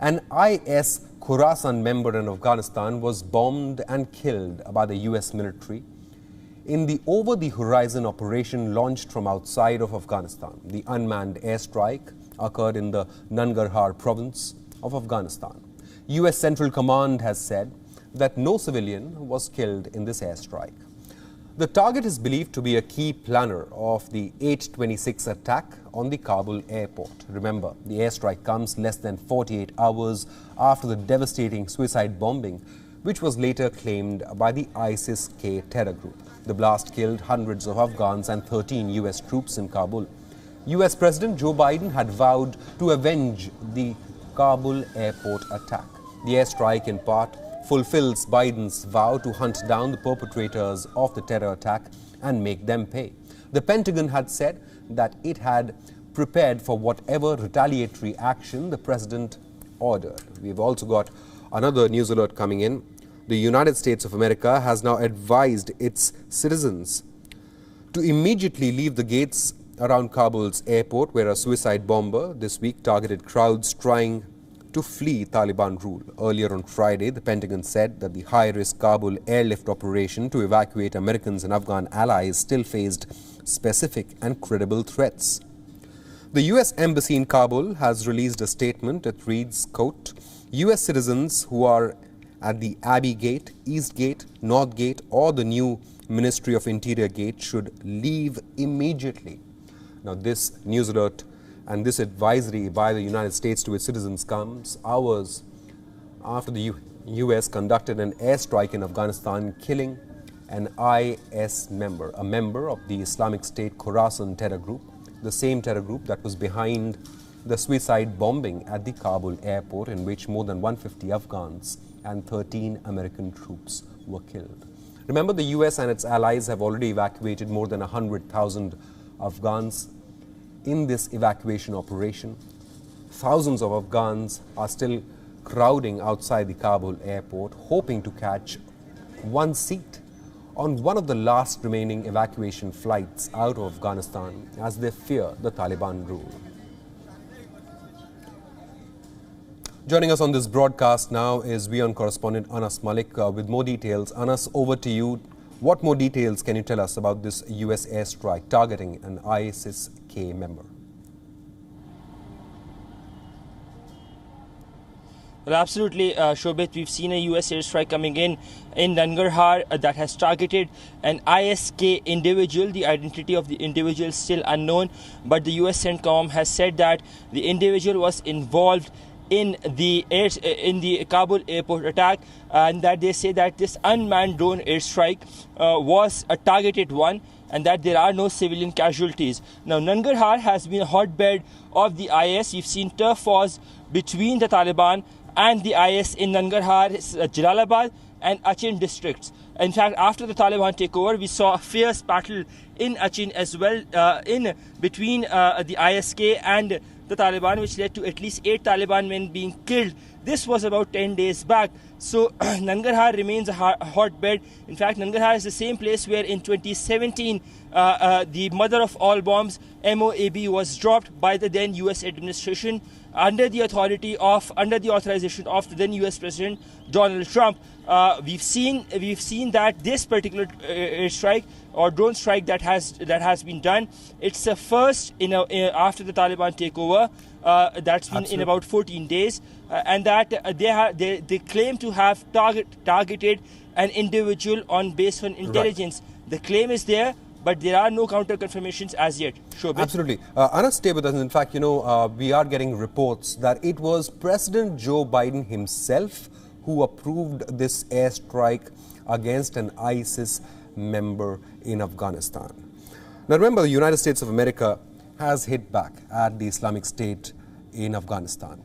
An IS Khorasan member in Afghanistan was bombed and killed by the US military in the over-the-horizon operation launched from outside of Afghanistan. The unmanned airstrike occurred in the Nangarhar province of Afghanistan. US Central Command has said that no civilian was killed in this airstrike. The target is believed to be a key planner of the 8/26 attack on the Kabul airport. Remember, the airstrike comes less than 48 hours after the devastating suicide bombing, which was later claimed by the ISIS-K terror group. The blast killed hundreds of Afghans and 13 US troops in Kabul. US President Joe Biden had vowed to avenge the Kabul airport attack. The airstrike, in part, fulfills Biden's vow to hunt down the perpetrators of the terror attack and make them pay. The Pentagon had said that it had prepared for whatever retaliatory action the president ordered. We've also got another news alert coming in. The United States of America has now advised its citizens to immediately leave the gates around Kabul's airport, where a suicide bomber this week targeted crowds trying to flee Taliban rule. Earlier on Friday, the Pentagon said that the high-risk Kabul airlift operation to evacuate Americans and Afghan allies still faced specific and credible threats. The US Embassy in Kabul has released a statement that reads, quote, US citizens who are at the Abbey Gate, East Gate, North Gate or the new Ministry of Interior Gate should leave immediately. Now this news alert and this advisory by the United States to its citizens comes hours after the US conducted an airstrike in Afghanistan, killing an IS member, a member of the Islamic State Khorasan terror group, the same terror group that was behind the suicide bombing at the Kabul airport, in which more than 150 Afghans and 13 American troops were killed. Remember, the US and its allies have already evacuated more than 100,000 Afghans in this evacuation operation. Thousands of Afghans are still crowding outside the Kabul airport, hoping to catch one seat on one of the last remaining evacuation flights out of Afghanistan, as they fear the Taliban rule. Joining us on this broadcast now is WION correspondent Anas Malik with more details. Anas, over to you. What more details can you tell us about this US airstrike targeting an ISIS-K member? Well, absolutely, Shobit. We've seen a US airstrike coming in Nangarhar that has targeted an IS-K individual. The identity of the individual is still unknown, but the US CENTCOM has said that the individual was involved in the Kabul airport attack, and that they say that this unmanned drone airstrike was a targeted one, and that there are no civilian casualties. Now, Nangarhar has been a hotbed of the IS. We've seen turf wars between the Taliban and the IS in Nangarhar, Jalalabad and Achin districts. In fact, after the Taliban takeover, we saw a fierce battle in Achin as well, in between the IS-K and the Taliban, which led to at least 8 Taliban men being killed. This was about 10 days back. So Nangarhar remains a hotbed. In fact, Nangarhar is the same place where in 2017, the mother of all bombs, MOAB, was dropped by the then US administration under the authorization of the then US President Donald Trump. We've seen that this particular strike or drone strike that has been done, it's the first after the Taliban takeover. That's been in about 14 days, and that they claim to have targeted an individual based on intelligence. Right. The claim is there, but there are no counter confirmations as yet. Shobit. Absolutely. Anas, stay with us. In fact, we are getting reports that it was President Joe Biden himself who approved this airstrike against an ISIS member in Afghanistan. Now remember, the United States of America has hit back at the Islamic State in Afghanistan.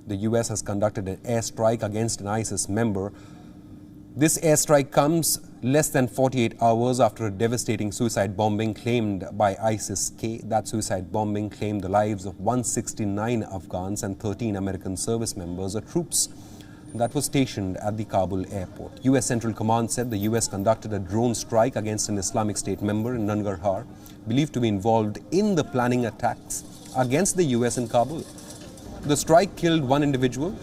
The US has conducted an airstrike against an ISIS member. This airstrike comes less than 48 hours after a devastating suicide bombing claimed by ISIS-K. That suicide bombing claimed the lives of 169 Afghans and 13 American service members or troops that was stationed at the Kabul airport. US Central Command said the US conducted a drone strike against an Islamic State member in Nangarhar, believed to be involved in the planning attacks against the US in Kabul. The strike killed one individual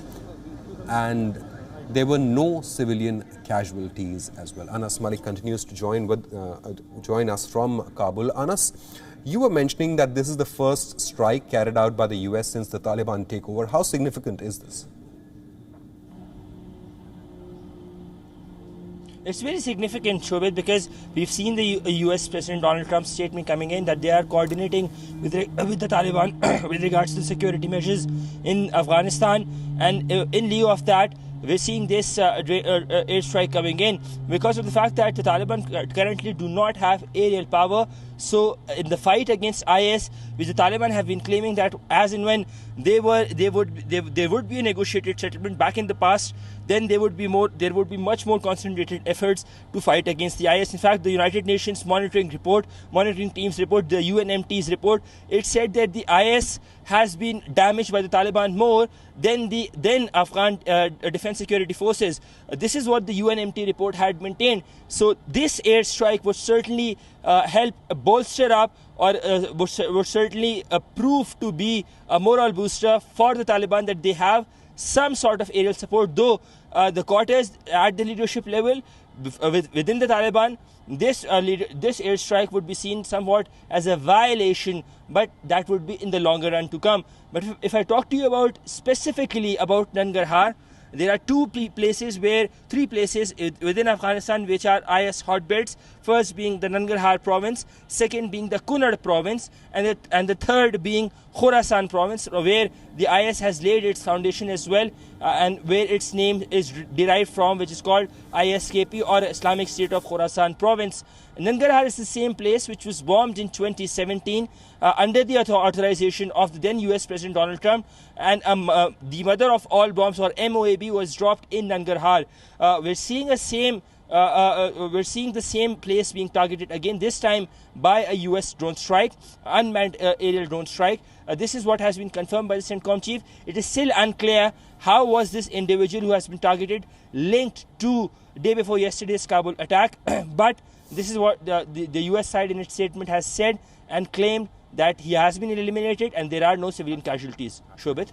and there were no civilian casualties as well. Anas Malik continues to join us from Kabul. Anas, you were mentioning that this is the first strike carried out by the US since the Taliban takeover. How significant is this? It's very significant, Shobit, because we've seen the US President Donald Trump's statement coming in that they are coordinating with the Taliban with regards to security measures in Afghanistan, and in lieu of that, we're seeing this airstrike coming in because of the fact that the Taliban currently do not have aerial power. So in the fight against IS, which the Taliban have been claiming that as and when there would be a negotiated settlement back in the past, then there would be much more concentrated efforts to fight against the IS. In fact, the United Nations monitoring team's report, the UNMT's report, it said that the IS has been damaged by the Taliban more than the Afghan Defense Security Forces. This is what the UNMT report had maintained. So this airstrike would certainly help bolster up, or would certainly prove to be a moral booster for the Taliban, that they have some sort of aerial support. Though the quarters at the leadership level within the Taliban, this airstrike would be seen somewhat as a violation, but that would be in the longer run to come. But if I talk to you about specifically about Nangarhar, there are three places within Afghanistan which are IS hotbeds. First being the Nangarhar province, second being the Kunard province, and the third being Khorasan province, where the IS has laid its foundation as well, and where its name is derived from, which is called ISKP, or Islamic State of Khorasan province. Nangarhar is the same place which was bombed in 2017 under the authorization of the then US President Donald Trump, and the mother of all bombs, or MOAB, was dropped in Nangarhar. We're seeing the same place being targeted again, this time by a US drone strike, unmanned aerial drone strike. This is what has been confirmed by the CENTCOM chief. It is still unclear how was this individual who has been targeted linked to day before yesterday's Kabul attack, but this is what the US side in its statement has said and claimed, that he has been eliminated and there are no civilian casualties. Shobit?